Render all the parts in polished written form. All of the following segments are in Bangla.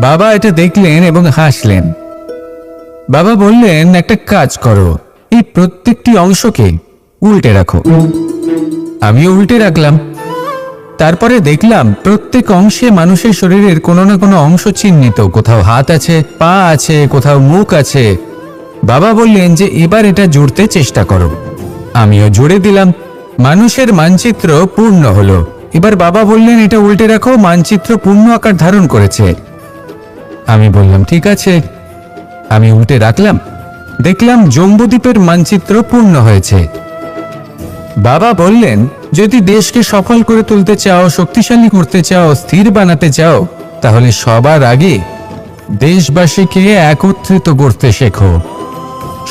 বাবা এটা দেখলেন এবং হাসলেন। বাবা বললেন, একটা কাজ করো, এই প্রত্যেকটি অংশকে উল্টে রাখো। আমিও উল্টে রাখলাম। তারপরে দেখলাম প্রত্যেক অংশে মানুষের শরীরের কোনো না কোনো অংশ চিহ্নিত। কোথাও হাত আছে, পা আছে, কোথাও মুখ আছে। বাবা বললেন যে এবার এটা জুড়তে চেষ্টা করো। আমিও জুড়ে দিলাম। মানুষের মানচিত্র পূর্ণ হলো। এবার বাবা বললেন, এটা উল্টে রাখো, মানচিত্র পূর্ণ আকার ধারণ করেছে। আমি বললাম, ঠিক আছে। আমি উল্টে রাখলাম। দেখলাম জম্বুদ্বীপের মানচিত্র পূর্ণ হয়েছে। বাবা বললেন, যদি দেশকে সফল করে তুলতে চাও, শক্তিশালী করতে চাও, স্থির বানাতে চাও, তাহলে সবার আগে দেশবাসীকে একত্রিত করতে শেখো।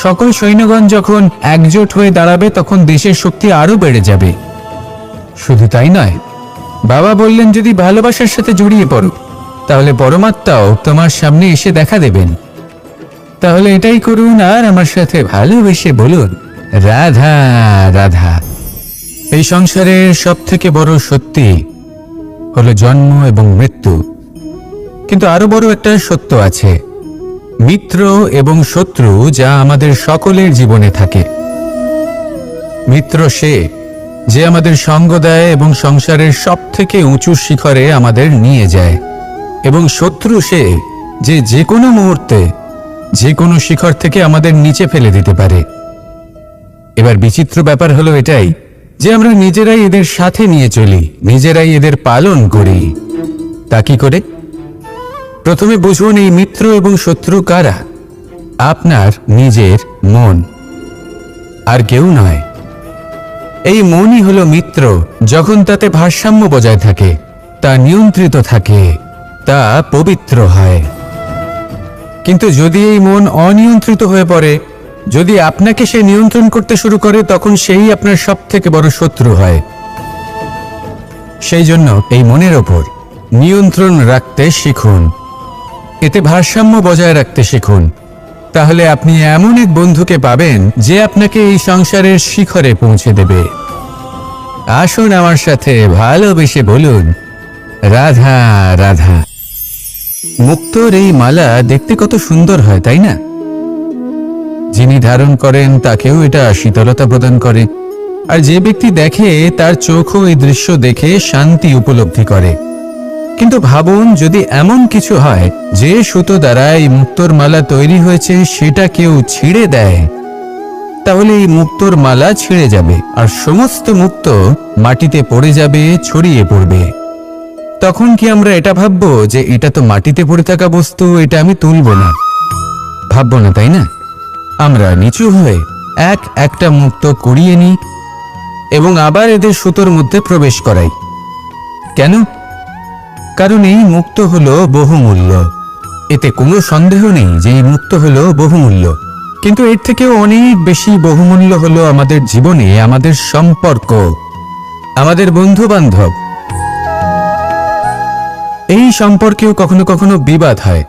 সকল সৈন্যগণ যখন একজোট হয়ে দাঁড়াবে তখন দেশের শক্তি আরো বেড়ে যাবে। শুধু তাই নয়, বাবা বললেন, যদি ভালোবাসার সাথে জড়িয়ে পড়ো তাহলে পরমাত্মাও তোমার সামনে এসে দেখা দেবেন। তাহলে এটাই করুন আর আমার সাথে ভালোবেসে বলুন, রাধা রাধা। এই সংসারের সব থেকে বড় সত্যি হলো জন্ম এবং মৃত্যু। কিন্তু আরো বড় একটা সত্য আছে, মিত্র এবং শত্রু, যা আমাদের সকলের জীবনে থাকে। মিত্র সে যে আমাদের সঙ্গ দেয় এবং সংসারের সব থেকে উঁচু শিখরে আমাদের নিয়ে যায়, এবং শত্রু সে যে যে কোনো মুহূর্তে যে কোনো শিখর থেকে আমাদের নিচে ফেলে দিতে পারে। এবার বিচিত্র ব্যাপার হলো এটাই যে আমরা নিজেরাই এদের সাথে নিয়ে চলি, নিজেরাই এদের পালন করি। তা কি করে? প্রথমে বুঝুন, এই মিত্র এবং শত্রু কারা? আপনার নিজের মন, আর কেউ নয়। এই মনই হলো মিত্র যখন তাতে ভারসাম্য বজায় থাকে, তা নিয়ন্ত্রিত থাকে, তা পবিত্র হয়। কিন্তু যদি এই মন অনিয়ন্ত্রিত হয়ে পড়ে, যদি আপনাকে সে নিয়ন্ত্রণ করতে শুরু করে, তখন সেই আপনার সব থেকে বড় শত্রু হয়। সেই জন্য এই মনের ওপর নিয়ন্ত্রণ রাখতে শিখুন, এতে ভারসাম্য বজায় রাখতে শিখুন। তাহলে আপনি এমন এক বন্ধুকে পাবেন যে আপনাকে এই সংসারের শিখরে পৌঁছে দেবে। আসুন আমার সাথে ভালোবেসে বলুন, রাধা রাধা। মুক্তোর এই মালা দেখতে কত সুন্দর হয়, তাই না? যিনি ধারণ করেন তাকেও এটা শীতলতা প্রদান করে, আর যে ব্যক্তি দেখে তার চোখও এই দৃশ্য দেখে শান্তি উপলব্ধি করে। কিন্তু ভাবুন, যদি এমন কিছু হয় যে সুতো দ্বারা এই মুক্তোর মালা তৈরি হয়েছে সেটা কেউ ছিঁড়ে দেয়, তাহলে এই মুক্তোর মালা ছিঁড়ে যাবে আর সমস্ত মুক্তো মাটিতে পড়ে যাবে, ছড়িয়ে পড়বে। তখন কি আমরা এটা ভাববো যে এটা তো মাটিতে পড়ে থাকা বস্তু, এটা আমি তুলবো না? ভাববো না, তাই না? আমরা নিচু হয়ে একটা মুক্তো কুড়িয়ে নিই এবং আবার এদের সুতোর মধ্যে প্রবেশ করাই। কেন? কারণ এই মুক্তো হলো বহুমূল্য। এতে কোনো সন্দেহ নেই যে এই মুক্তো হলো বহুমূল্য। কিন্তু এর থেকেও অনেক বেশি বহুমূল্য হলো আমাদের জীবনে আমাদের সম্পর্ক, আমাদের বন্ধু বান্ধব। এই সম্পর্কেও কখনো কখনো বিবাদ হয়,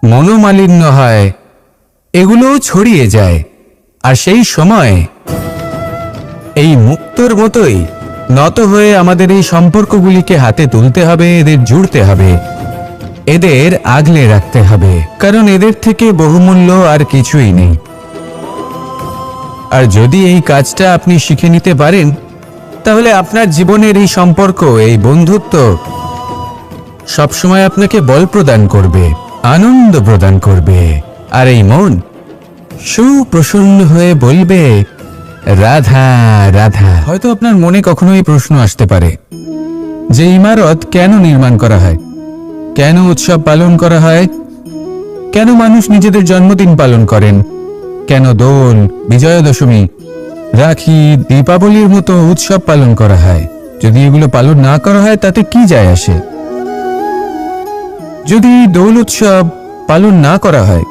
মনোমালিন্য হয়, এগুলোও ছড়িয়ে যায়। আর সেই সময় এই মুক্তোর মতোই নত হয়ে আমাদের এই সম্পর্কগুলিকে হাতে তুলতে হবে, এদের জুড়তে হবে, এদের আগলে রাখতে হবে, কারণ এদের থেকে বহুমূল্য আর কিছুই নেই। আর যদি এই কাজটা আপনি শিখে নিতে পারেন, তাহলে আপনার জীবনের এই সম্পর্ক, এই বন্ধুত্ব সবসময় আপনাকে বল প্রদান করবে, আনন্দ প্রদান করবে। আর এই মন সুপ্রসন্ন হয়ে বলবে, রাধা রাধা। হয়তো আপনার মনে কখনো এই প্রশ্ন আসতে পারে যে ইমারত কেন নির্মাণ করা হয়, কেন উৎসব পালন করা হয়, কেন মানুষ নিজেদের জন্মদিন পালন করেন, কেন দোল, বিজয়া দশমী, রাখি, দীপাবলির মতো উৎসব পালন করা হয়? যদি এগুলো পালন না করা হয় তাতে কি যায় আসে? যদি দোল উৎসব পালন না করা হয়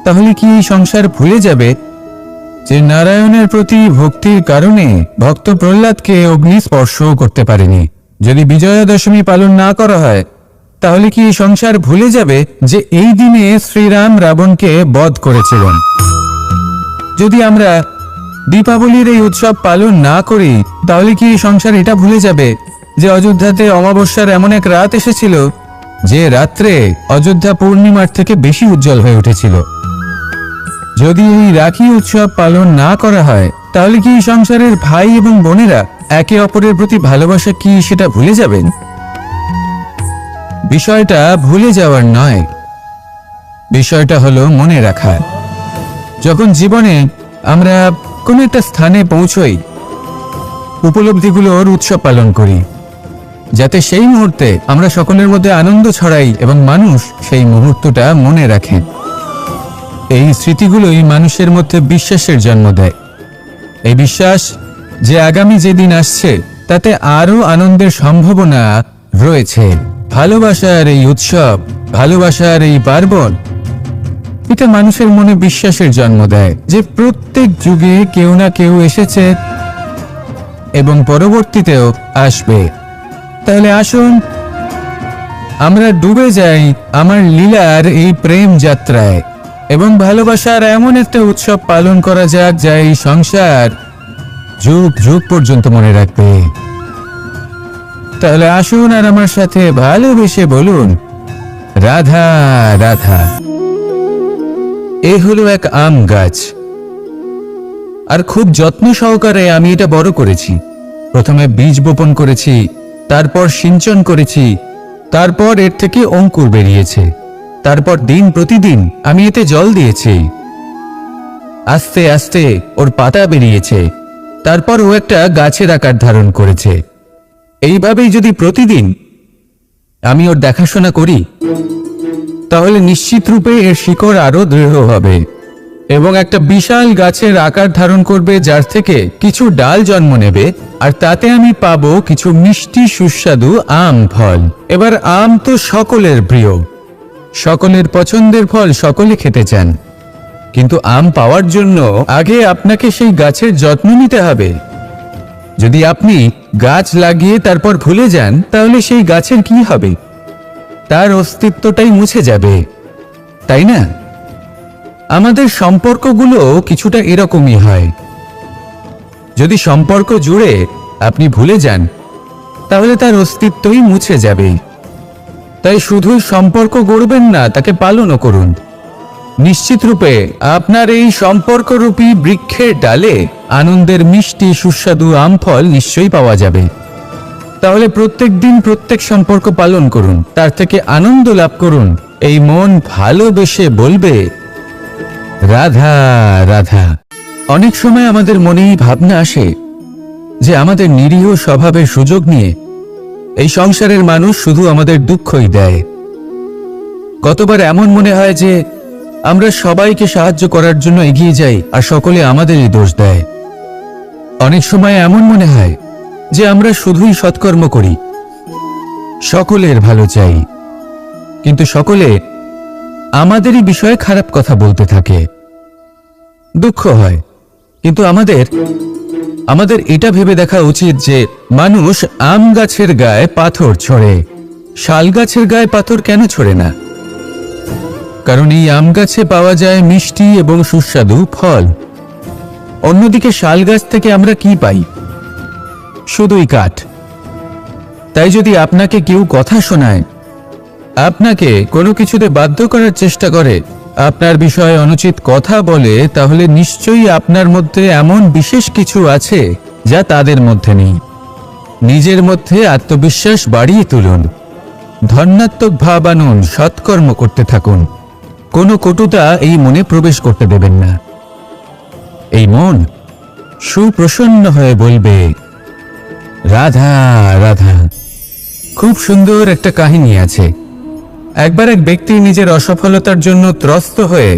তাহলে কি সংসার ভুলে যাবে যে নারায়ণের প্রতি ভক্তির কারণে ভক্ত প্রহ্লাদকে অগ্নি স্পর্শও করতে পারেনি? যদি বিজয়া দশমী পালন না করা হয় তাহলে কি সংসার ভুলে যাবে যে এই দিনে শ্রীরাম রাবণকে বধ করেছিলেন? যদি আমরা দীপাবলির এই উৎসব পালন না করি তাহলে কি সংসার এটা ভুলে যাবে যে অযোধ্যাতে অমাবস্যার এমন এক রাত এসেছিল যে রাত্রে অযোধ্যা পূর্ণিমার থেকে বেশি উজ্জ্বল হয়ে উঠেছিল। যদি এই রাখি উৎসব পালন না করা হয় তাহলে কি সংসারের ভাই এবং বোনেরা একে অপরের প্রতি ভালোবাসা কি সেটা ভুলে যাবেন? বিষয়টা ভুলে যাওয়ার নয়, বিষয়টা হলো মনে রাখা। যখন জীবনে আমরা কোনো একটা স্থানে পৌঁছই, উপলব্ধিগুলোর উৎসব পালন করি, যাতে সেই মুহূর্তে আমরা সকলের মধ্যে আনন্দ ছড়াই এবং মানুষ সেই মুহূর্তটা মনে রাখে। এই স্মৃতিগুলোই মানুষের মধ্যে বিশ্বাসের জন্ম দেয়। এই বিশ্বাস যে আগামী যেদিন আসছে তাতে আরো আনন্দের সম্ভাবনা রয়েছে। ভালোবাসার এই উৎসব, ভালোবাসার এই পার্বণ, এটা মানুষের মনে বিশ্বাসের জন্ম দেয় যে প্রত্যেক যুগে কেউ না কেউ এসেছে এবং পরবর্তীতেও আসবে। তাহলে আসুন আমরা ডুবে যাই আমার লীলার এই প্রেম যাত্রায় এবং ভালোবাসার এমন একটা উৎসব পালন করা যাক যা এই সংসার যুগ যুগ পর্যন্ত মনে রাখবে। তাহলে আসুন আর আমার সাথে ভালোবেসে বলুন, রাধা রাধা। এই হলো এক আম গাছ, আর খুব যত্ন সহকারে আমি এটা বড় করেছি। প্রথমে বীজ বপন করেছি, তারপর সিঞ্চন করেছি, তারপর এর থেকে অঙ্কুর বেরিয়েছে, তারপর দিন প্রতিদিন আমি এতে জল দিয়েছি। আস্তে আস্তে ওর পাতা বেরিয়েছে, তারপর ও একটা গাছের আকার ধারণ করেছে। এইভাবেই যদি প্রতিদিন আমি ওর দেখাশোনা করি তাহলে নিশ্চিত রূপে এর শিকড় আরো দৃঢ় হবে এবং একটা বিশাল গাছের আকার ধারণ করবে, যার থেকে কিছু ডাল জন্ম নেবে, আর তাতে আমি পাবো কিছু মিষ্টি সুস্বাদু আম ফল। এবার আম তো সকলের প্রিয়, সকলের পছন্দের ফল, সকলে খেতে চান, কিন্তু আম পাওয়ার জন্য আগে আপনাকে সেই গাছের যত্ন নিতে হবে। যদি আপনি গাছ লাগিয়ে তারপর ভুলে যান তাহলে সেই গাছের কি হবে? তার অস্তিত্বটাই মুছে যাবে, তাই না? আমাদের সম্পর্কগুলো কিছুটা এরকমই হয়। যদি সম্পর্ক জুড়ে আপনি ভুলে যান তাহলে তার অস্তিত্বই মুছে যাবে। তাই শুধু সম্পর্ক গড়বেন না, তাকে পালনও করুন। নিশ্চিত রূপে আপনার এই সম্পর্করূপী বৃক্ষের ডালে আনন্দের মিষ্টি সুস্বাদু আম ফল নিশ্চয়ই পাওয়া যাবে। তাহলে প্রত্যেক দিন প্রত্যেক সম্পর্ক পালন করুন, তার থেকে আনন্দ লাভ করুন। এই মন ভালোবেসে বলবে, রাধা রাধা। অনেক সময় আমাদের মনেই ভাবনা আসে যে আমাদের নিরীহ স্বভাবের সুযোগ নিয়ে এই সংসারের মানুষ শুধু আমাদের দুঃখই দেয়। কতবার এমন মনে হয় যে আমরা সবাইকে সাহায্য করার জন্য এগিয়ে যাই আর সকলে আমাদেরই দোষ দেয়। অনেক সময় এমন মনে হয় যে আমরা শুধুই সৎকর্ম করি, সকলের ভালো চাই, কিন্তু সকলে আমাদেরই বিষয়ে খারাপ কথা বলতে থাকে। দুঃখ হয়, কিন্তু আমাদের এটা ভেবে দেখা উচিত যে মানুষ আম গাছের গায়ে পাথর ছোড়ে, শাল গাছের গায়ে পাথর কেন ছোড়ে না? কারণ এই আম গাছে পাওয়া যায় মিষ্টি এবং সুস্বাদু ফল। অন্যদিকে শাল গাছ থেকে আমরা কি পাই? শুধুই কাঠ। তাই যদি আপনাকে কেউ কথা শোনায়, আপনাকে কোনো কিছুতে বাধ্য করার চেষ্টা করে, আপনার বিষয়ে অনুচিত কথা বলে, তাহলে নিশ্চয়ই আপনার মধ্যে এমন বিশেষ কিছু আছে যা তাদের মধ্যে নেই। নিজের মধ্যে আত্মবিশ্বাস বাড়িয়ে তুলুন, ধন্যাত্মক ভাব আনুন, সৎকর্ম করতে থাকুন। কোনো কটুতা এই মনে প্রবেশ করতে দেবেন না। এই মন সুপ্রসন্ন হয়ে বলবে, রাধা রাধা। খুব সুন্দর একটা কাহিনী আছে। একবার এক ব্যক্তি নিজের অসফলতার জন্য ত্রস্ত হয়ে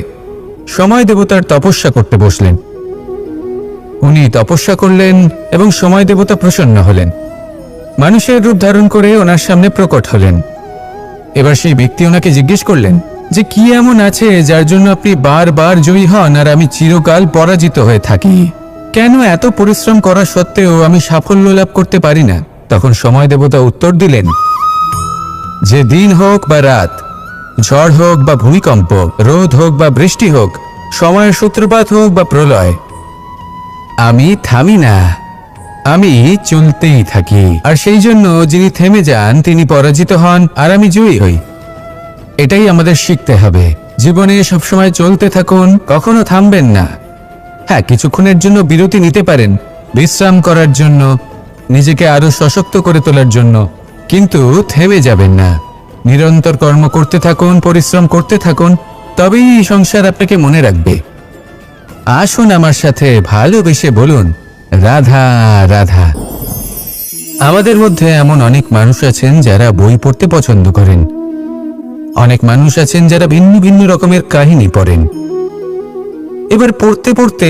সময় দেবতার তপস্যা করতে বসলেন। উনি তপস্যা করলেন এবং সময় দেবতা প্রসন্ন হলেন, মানুষের রূপ ধারণ করে ওনার সামনে প্রকট হলেন। এবার সেই ব্যক্তি ওনাকে জিজ্ঞেস করলেন যে কি এমন আছে যার জন্য আপনি বারবার জয়ী হন আর আমি চিরকাল পরাজিত হয়ে থাকি? কেন এত পরিশ্রম করা সত্ত্বেও আমি সাফল্য লাভ করতে পারি না? তখন সময় দেবতা উত্তর দিলেন যে দিন হোক বা রাত, ঝড় হোক বা ভূমিকম্প, রোদ হোক বা বৃষ্টি হোক, সময়ের সূত্রপাত হোক বা প্রলয়, আমি থামি না, আমি চলতেই থাকি, আর সেই জন্য যিনি থেমে যান তিনি পরাজিত হন আর আমি জয়ী হই। এটাই আমাদের শিখতে হবে। জীবনে সবসময় চলতে থাকুন, কখনো থামবেন না। হ্যাঁ, কিছুক্ষণের জন্য বিরতি নিতে পারেন, বিশ্রাম করার জন্য, নিজেকে আরো সশক্ত করে তোলার জন্য, কিন্তু থেমে যাবেন না। নিরন্তর কর্ম করতে থাকুন, পরিশ্রম করতে থাকুন, তবেই এই সংসার আপনাকে মনে রাখবে। আসুন আমার সাথে ভালোবেসে বলুন, রাধা রাধা। আমাদের মধ্যে এমন অনেক মানুষ আছেন যারা বই পড়তে পছন্দ করেন। অনেক মানুষ আছেন যারা ভিন্ন ভিন্ন রকমের কাহিনী পড়েন। এবার পড়তে পড়তে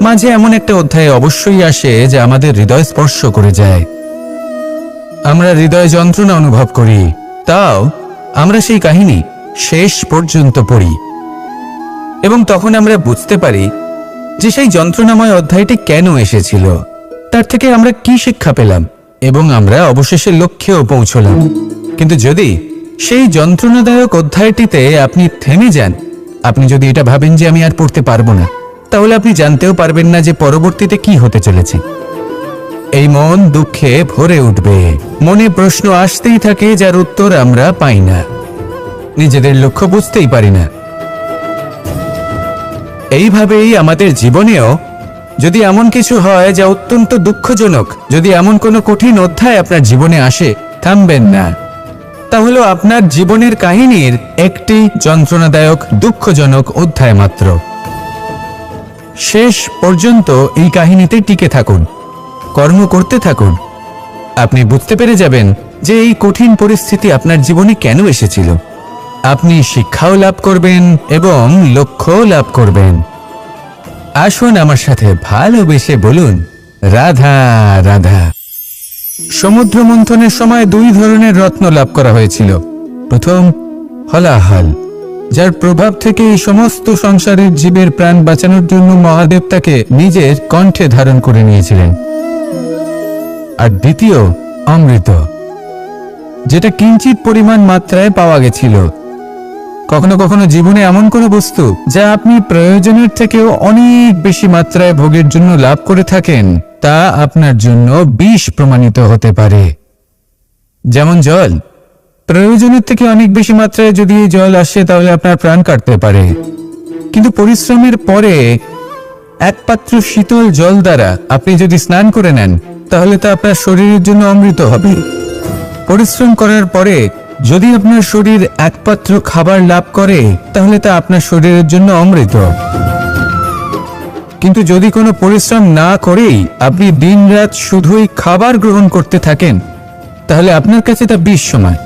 মাঝে এমন একটা অধ্যায় অবশ্যই আসে যা আমাদের হৃদয় স্পর্শ করে যায়। আমরা হৃদয় যন্ত্রণা অনুভব করি, তাও আমরা সেই কাহিনী শেষ পর্যন্ত পড়ি এবং তখন আমরা বুঝতে পারি যে সেই যন্ত্রণাময় অধ্যায়টি কেন এসেছিল, তার থেকে আমরা কি শিক্ষা পেলাম, এবং আমরা অবশেষে লক্ষ্যেও পৌঁছলাম। কিন্তু যদি সেই যন্ত্রণাদায়ক অধ্যায়টিতে আপনি থেমে যান, আপনি যদি এটা ভাবেন যে আমি আর পড়তে পারবো না, তাহলে আপনি জানতেও পারবেন না যে পরবর্তীতে কি হতে চলেছে। এই মন দুঃখে ভরে উঠবে, মনে প্রশ্ন আসতেই থাকে যার উত্তর আমরা পাই না, নিজেদের লক্ষ্য বুঝতেই পারি না। এইভাবেই আমাদের জীবনেও যদি এমন কিছু হয় যা অত্যন্ত দুঃখজনক, যদি এমন কোনো কঠিন অধ্যায় আপনার জীবনে আসে, থামবেন না। তাহলে আপনার জীবনের কাহিনীর একটি যন্ত্রণাদায়ক দুঃখজনক অধ্যায় মাত্র। শেষ পর্যন্ত এই কাহিনীতে টিকে থাকুন, কর্ম করতে থাকুন। আপনি বুঝতে পেরে যাবেন যে এই কঠিন পরিস্থিতি আপনার জীবনে কেন এসেছিল। আপনি শিক্ষাও লাভ করবেন এবং লক্ষ্যও লাভ করবেন। আসুন আমার সাথে ভালোবেসে বলুন, রাধা রাধা। সমুদ্র মন্থনের সময় দুই ধরনের রত্ন লাভ করা হয়েছিল। প্রথম হলাহল, যার প্রভাব থেকে এই সমস্ত সংসারের জীবের প্রাণ বাঁচানোর জন্য মহাদেব তাকে নিজের কণ্ঠে ধারণ করে নিয়েছিলেন। আর দ্বিতীয় অমৃত, যেটা কিঞ্চিত পরিমাণ মাত্রায় পাওয়া গেছিল। কখনো কখনো জীবনে এমন কোনো বস্তু যা আপনি প্রয়োজনের থেকেও অনেক বেশি মাত্রায় ভোগের জন্য লাভ করে থাকেন, তা আপনার জন্য বিষ প্রমাণিত হতে পারে। যেমন জল, প্রয়োজনের থেকে অনেক বেশি মাত্রায় যদি এই জল আসে তাহলে আপনার প্রাণ কাটতে পারে। কিন্তু পরিশ্রমের পরে এক পাত্র শীতল জল দ্বারা আপনি যদি স্নান করে নেন, তাহলে তা আপনার শরীরের জন্য অমৃত হবে। পরিশ্রম করার পরে যদি আপনার শরীর এক পাত্র খাবার লাভ করে, তাহলে তা আপনার শরীরের জন্য অমৃত। কিন্তু যদি কোনো পরিশ্রম না করেই আপনি দিনরাত শুধুই খাবার গ্রহণ করতে থাকেন, তাহলে আপনার কাছে তা বিষ সমান।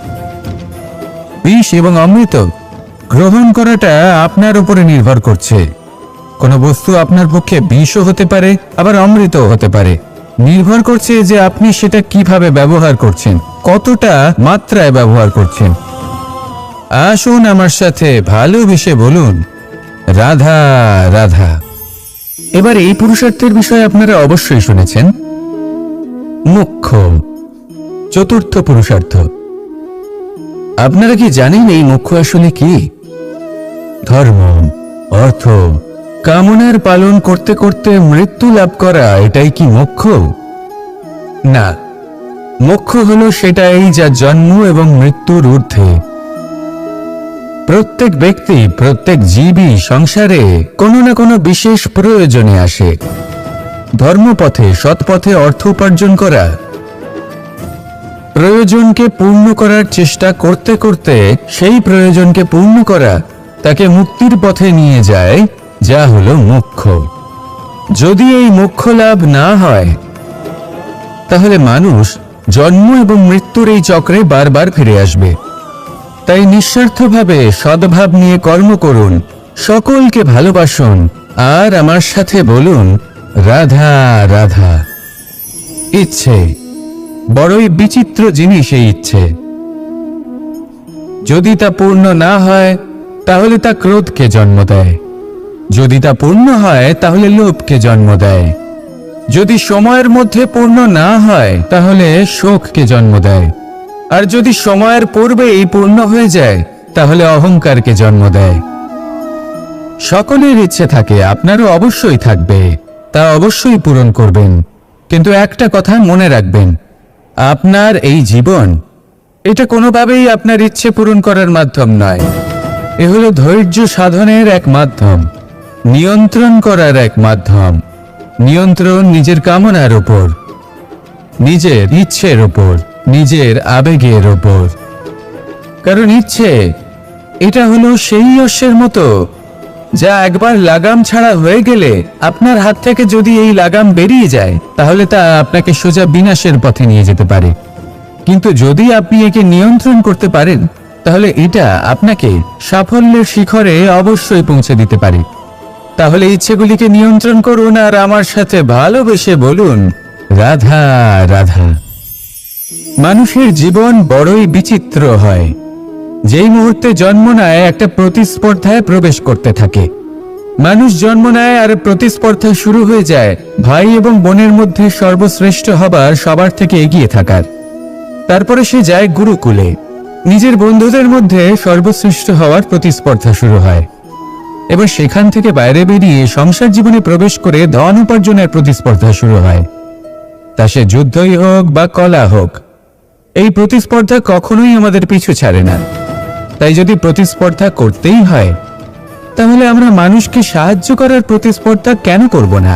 বিষ এবং অমৃত গ্রহণ করাটা আপনার উপরে নির্ভর করছে। কোনো বস্তু আপনার পক্ষে বিষও হতে পারে, আবার অমৃতও হতে পারে। নির্ভর করছে যে আপনি সেটা কিভাবে ব্যবহার করছেন, কতটা মাত্রায় ব্যবহার করছেন। আসুন আমার সাথে ভালোবেসে বলুন, রাধা রাধা। এবার এই পুরুষার্থের বিষয়ে আপনারা অবশ্যই শুনেছেন, মোক্ষ, চতুর্থ পুরুষার্থ। আপনারা কি জানেন এই মোক্ষ আসলে কি? ধর্ম, অর্থ, কামনার পালন করতে করতে মৃত্যু লাভ করা, এটাই কি মোক্ষ? না, মোক্ষ হলো সেটাই যা জন্ম এবং মৃত্যুর ঊর্ধ্বে। প্রত্যেক ব্যক্তি, প্রত্যেক জীবই সংসারে কোনো না কোনো বিশেষ প্রয়োজনে আসে। ধর্মপথে, সৎপথে অর্থ উপার্জন করা, প্রয়োজনকে পূর্ণ করার চেষ্টা করতে করতে সেই প্রয়োজনকে পূর্ণ করা তাকে মুক্তির পথে নিয়ে যায়, যা হলো মোক্ষ। যদি এই মোক্ষ লাভ না হয়, তাহলে মানুষ জন্ম এবং মৃত্যুর এই চক্রে বারবার ফিরে আসবে। তাই নিঃস্বার্থভাবে সদ্ভাব নিয়ে কর্ম করুন, সকলকে ভালোবাসুন, আর আমার সাথে বলুন, রাধা রাধা। ইচ্ছে বড়ই বিচিত্র জিনিস। এই ইচ্ছে যদি তা পূর্ণ না হয়, তাহলে তা ক্রোধকে জন্ম দেয়। যদি তা পূর্ণ হয়, তাহলে লোভকে জন্ম দেয়। যদি সময়ের মধ্যে পূর্ণ না হয়, তাহলে শোককে জন্ম দেয়। আর যদি সময়ের পূর্বেই পূর্ণ হয়ে যায়, তাহলে অহংকারকে জন্ম দেয়। সকলের ইচ্ছে থাকে, আপনারও অবশ্যই থাকবে, তা অবশ্যই পূরণ করবেন। কিন্তু একটা কথা মনে রাখবেন, আপনার এই জীবন এটা কোনোভাবেই আপনার ইচ্ছে পূরণ করার মাধ্যম নয়। এ হলো ধৈর্য সাধনের এক মাধ্যম, নিয়ন্ত্রণ করার এক মাধ্যম। নিয়ন্ত্রণ নিজের কামনার উপর, নিজের ইচ্ছের উপর, নিজের আবেগের উপর। কারণ ইচ্ছে এটা হলো সেই অশ্বের মতো যা একবার লাগাম ছাড়া হয়ে গেলে আপনার হাত থেকে যদি এই লাগাম বেরিয়ে যায় তাহলে তা আপনাকে সোজা বিনাশের পথে নিয়ে যেতে পারে। কিন্তু যদি আপনি একে নিয়ন্ত্রণ করতে পারেন তাহলে এটা আপনাকে সাফল্যের শিখরে অবশ্যই পৌঁছে দিতে পারে। তাহলে ইচ্ছেগুলিকে নিয়ন্ত্রণ করুন আর আমার সাথে ভালোবেসে বলুন, রাধা রাধা। মানুষের জীবন বড়ই বিচিত্র হয়। যেই মুহূর্তে জন্ম নেয় একটা প্রতিস্পর্ধায় প্রবেশ করতে থাকে। মানুষ জন্ম নেয় আর প্রতিস্পর্ধা শুরু হয়ে যায় ভাই এবং বোনের মধ্যে সর্বশ্রেষ্ঠ হবার, সবার থেকে এগিয়ে থাকার। তারপরে সে যায় গুরুকুলে, নিজের বন্ধুদের মধ্যে সর্বশ্রেষ্ঠ হওয়ার প্রতিস্পর্ধা শুরু হয়। এবার সেখান থেকে বাইরে বেরিয়ে সংসার জীবনে প্রবেশ করে ধন উপার্জনের প্রতিস্পর্ধা শুরু হয়। তা সে যুদ্ধই হোক বা কলা হোক, এই প্রতিস্পর্ধা কখনোই আমাদের পিছু ছাড়ে না। তাই যদি প্রতিস্পর্ধা করতেই হয় তাহলে আমরা মানুষকে সাহায্য করার প্রতিস্পর্ধা কেন করব না?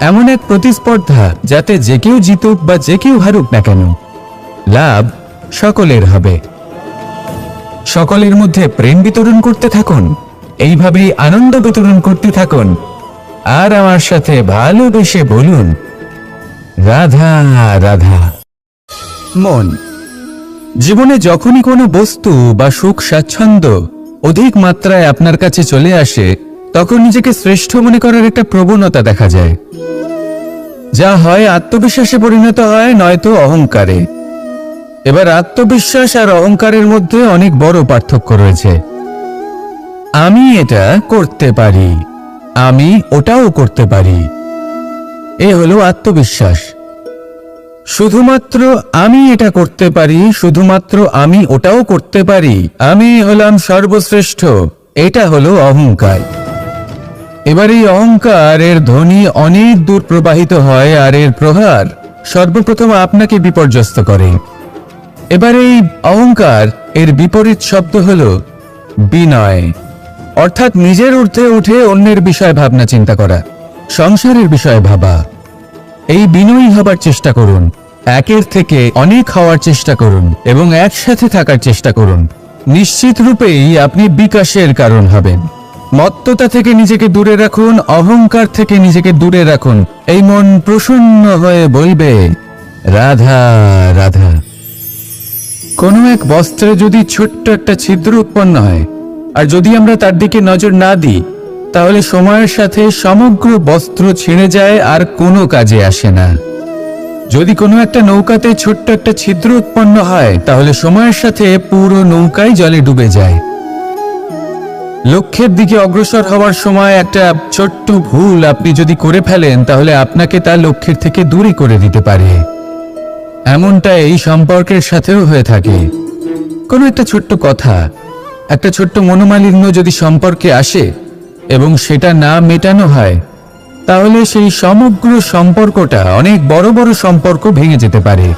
এমন এক প্রতিস্পর্ধা যাতে যে কেউ জিতুক বা যে কেউ হারুক না কেন, লাভ সকলের হবে। সকলের মধ্যে প্রেম বিতরণ করতে থাকুন, এইভাবেই আনন্দ বিতরণ করতে থাকুন আর আমার সাথে ভালোবেসে বলুন, রাধা রাধা। মন, জীবনে যখনই কোনো বস্তু বা সুখ স্বাচ্ছন্দ্য অধিক মাত্রায় আপনার কাছে চলে আসে তখন নিজেকে শ্রেষ্ঠ মনে করার একটা প্রবণতা দেখা যায়, যা হয় আত্মবিশ্বাসে পরিণত হয় নয়তো অহংকারে। এবার আত্মবিশ্বাস আর অহংকারের মধ্যে অনেক বড় পার্থক্য রয়েছে। আমি এটা করতে পারি, আমি ওটাও করতে পারি, এ হলো আত্মবিশ্বাস। শুধুমাত্র আমি এটা করতে পারি, শুধুমাত্র আমি ওটাও করতে পারি, আমি হলাম সর্বশ্রেষ্ঠ, এটা হলো অহংকার। এবার এই অহংকারের ধ্বনি অনেক দূর প্রবাহিত হয় আর এর প্রহার সর্বপ্রথম আপনাকে বিপর্যস্ত করে। এবার এই অহংকার এর বিপরীত শব্দ হলো বিনয়, অর্থাৎ নিজের ঊর্ধ্বে উঠে অন্যের বিষয়ে ভাবনা চিন্তা করা, সংসারের বিষয়ে ভাবা। এই বিনয়ী হবার চেষ্টা করুন, একের থেকে অনেক হওয়ার চেষ্টা করুন এবং একসাথে থাকার চেষ্টা করুন। নিশ্চিত রূপেই আপনি বিকাশের কারণ হবেন। মত্ততা থেকে নিজেকে দূরে রাখুন, অহংকার থেকে নিজেকে দূরে রাখুন। এই মন প্রসন্ন হয়ে বলবে, রাধা রাধা। কোনো এক বস্ত্রে যদি ছোট্ট একটা ছিদ্র উৎপন্ন হয় আর যদি আমরা তার দিকে নজর না দিই তাহলে সময়ের সাথে সমগ্র বস্ত্র ছিঁড়ে যায় আর কোনো কাজে আসে না। যদি কোনো একটা নৌকাতে ছোট্ট একটা ছিদ্র উৎপন্ন হয় তাহলে সময়ের সাথে পুরো নৌকাই জলে ডুবে যায়। লক্ষ্যের দিকে অগ্রসর হওয়ার সময় একটা ছোট্ট ভুল আপনি যদি করে ফেলেন তাহলে আপনাকে তার লক্ষ্যের থেকে দূরে করে দিতে পারে। এমনটা এই সম্পর্কের সাথেও হয়ে থাকে। কোনো একটা ছোট্ট কথা, একটা ছোট্ট মনোমালিন্য যদি সম্পর্কে আসে এবং সেটা না মেটানো হয় তাহলে সেই সমগ্র সম্পর্কটা অনেক বড় বড় সম্পর্ক ভেঙে যেতে পারে।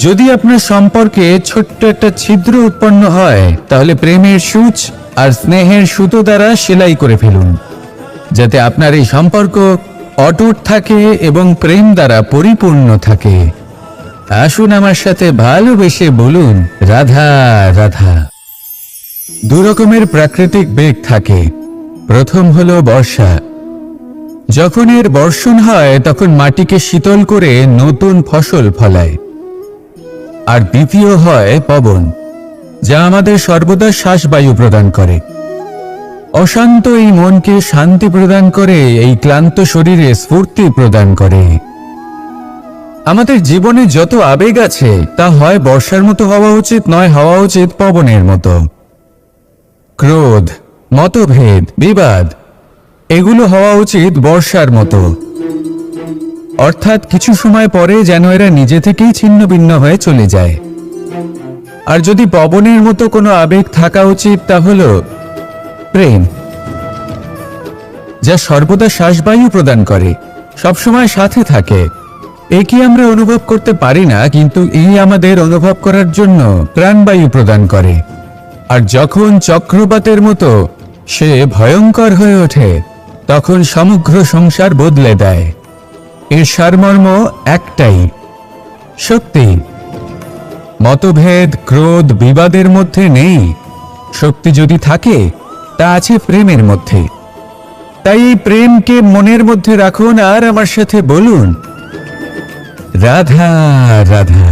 যদি আপনার সম্পর্কে ছোট্ট একটা ছিদ্র উৎপন্ন হয় তাহলে প্রেমের সূচ আর স্নেহের সুতো দ্বারা সেলাই করে ফেলুন, যাতে আপনার এই সম্পর্ক অটুট থাকে এবং প্রেম দ্বারা পরিপূর্ণ থাকে। আসুন আমার সাথে ভালোবেসে বলুন, রাধা রাধা। দু রকমের প্রাকৃতিক বেগ থাকে। প্রথম হলো বর্ষা। যখন এর বর্ষণ হয় তখন মাটিকে শীতল করে নতুন ফসল ফলায়। আর দ্বিতীয় হয় পবন, যা আমাদের সর্বদা শ্বাসবায়ু প্রদান করে। অশান্ত এই মনকে শান্তি প্রদান করে, এই ক্লান্ত শরীরে স্ফূর্তি প্রদান করে। আমাদের জীবনে যত আবেগ আছে তা হয় বর্ষার মতো হওয়া উচিত, নয় হওয়া উচিত পবনের মতো। ক্রোধ, মতভেদ, বিবাদ এগুলো হওয়া উচিত বর্ষার মতো। অর্থাৎ কিছু সময় পরে যেন এরা নিজে থেকেই ছিন্ন ভিন্ন হয়ে চলে যায়। আর যদি পবনের মতো কোনো আবেগ থাকা উচিত তা হলো প্রেম, যা সর্বদা শ্বাসবায়ু প্রদান করে, সবসময় সাথে থাকে। একে আমরা অনুভব করতে পারি না, কিন্তু এই আমাদের অনুভব করার জন্য প্রাণবায়ু প্রদান করে। আর যখন চক্রবাতের মতো সে ভয়ঙ্কর হয়ে ওঠে, তখন সমগ্র সংসার বদলে দেয়। এর সারমর্ম একটাই, শক্তি। মতভেদ, ক্রোধ, বিবাদের মধ্যে নেই। শক্তি যদি থাকে, তা আছে প্রেমের মধ্যে। তাই এই প্রেমকে মনের মধ্যে রাখুন আর আমার সাথে বলুন, রাধা রাধা।